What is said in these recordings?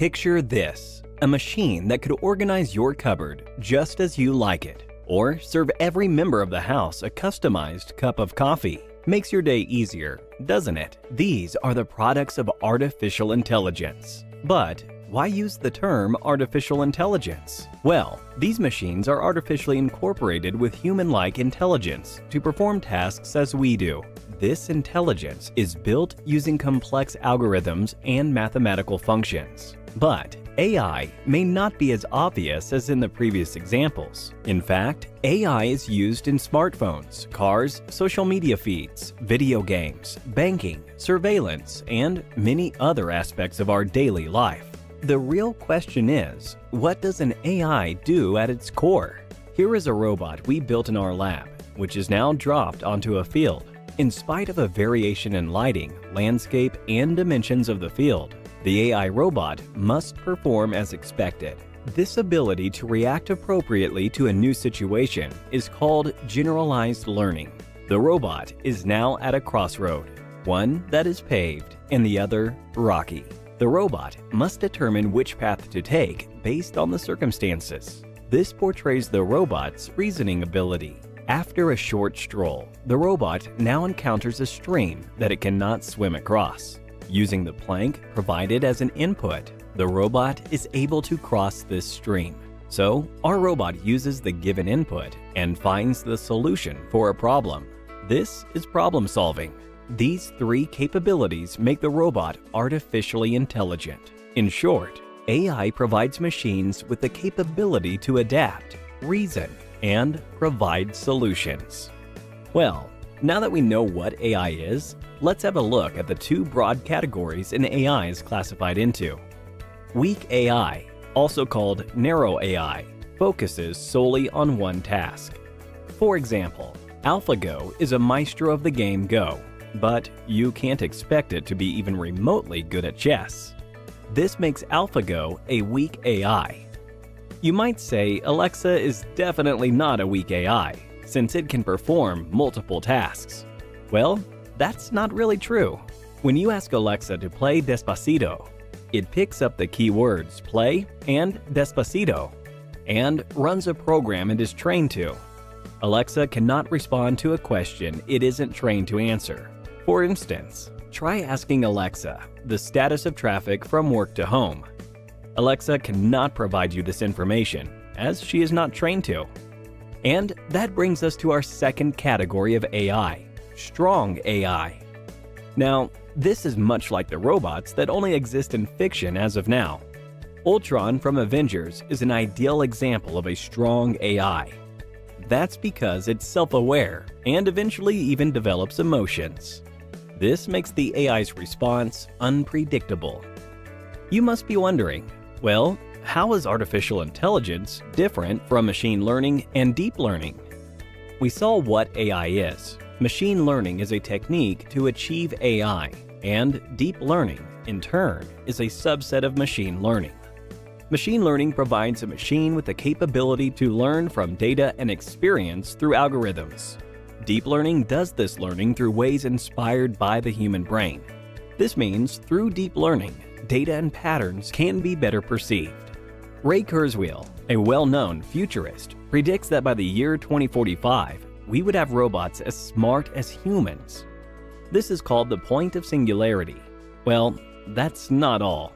Picture this, a machine that could organize your cupboard just as you like it, or serve every member of the house a customized cup of coffee. Makes your day easier, doesn't it? These are the products of artificial intelligence. But why use the term artificial intelligence? Well, these machines are artificially incorporated with human-like intelligence to perform tasks as we do. This intelligence is built using complex algorithms and mathematical functions. But AI may not be as obvious as in the previous examples. In fact, AI is used in smartphones, cars, social media feeds, video games, banking, surveillance, and many other aspects of our daily life. The real question is, what does an AI do at its core? Here is a robot we built in our lab, which is now dropped onto a field. In spite of a variation in lighting, landscape, and dimensions of the field, the AI robot must perform as expected. This ability to react appropriately to a new situation is called generalized learning. The robot is now at a crossroad, one that is paved and the other rocky. The robot must determine which path to take based on the circumstances. This portrays the robot's reasoning ability. After a short stroll, the robot now encounters a stream that it cannot swim across. Using the plank provided as an input, the robot is able to cross this stream. So, our robot uses the given input and finds the solution for a problem. This is problem solving. These three capabilities make the robot artificially intelligent. In short, AI provides machines with the capability to adapt, reason, and provide solutions. Well, now that we know what AI is, let's have a look at the two broad categories an AI is classified into. Weak AI, also called narrow AI, focuses solely on one task. For example, AlphaGo is a maestro of the game Go, but you can't expect it to be even remotely good at chess. This makes AlphaGo a weak AI. You might say Alexa is definitely not a weak AI, since it can perform multiple tasks. Well, that's not really true. When you ask Alexa to play Despacito, it picks up the keywords play and Despacito, and runs a program it is trained to. Alexa cannot respond to a question it isn't trained to answer. For instance, try asking Alexa the status of traffic from work to home. Alexa cannot provide you this information, as she is not trained to. And that brings us to our second category of AI, strong AI. Now, this is much like the robots that only exist in fiction as of now. Ultron from Avengers is an ideal example of a strong AI. That's because it's self-aware and eventually even develops emotions. This makes the AI's response unpredictable. You must be wondering, well, how is artificial intelligence different from machine learning and deep learning? We saw what AI is. Machine learning is a technique to achieve AI, and deep learning, in turn, is a subset of machine learning. Machine learning provides a machine with the capability to learn from data and experience through algorithms. Deep learning does this learning through ways inspired by the human brain. This means through deep learning, data and patterns can be better perceived. Ray Kurzweil, a well-known futurist, predicts that by the year 2045, we would have robots as smart as humans. This is called the point of singularity. Well, that's not all.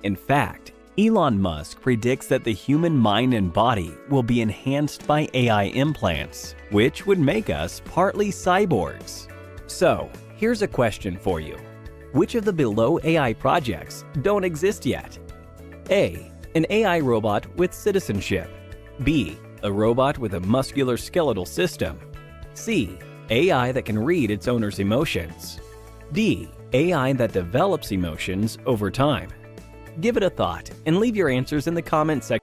In fact, Elon Musk predicts that the human mind and body will be enhanced by AI implants, which would make us partly cyborgs. So, here's a question for you. Which of the below AI projects don't exist yet? A. An AI robot with citizenship. B. A robot with a musculoskeletal system. C. AI that can read its owner's emotions. D. AI that develops emotions over time. Give it a thought and leave your answers in the comment section.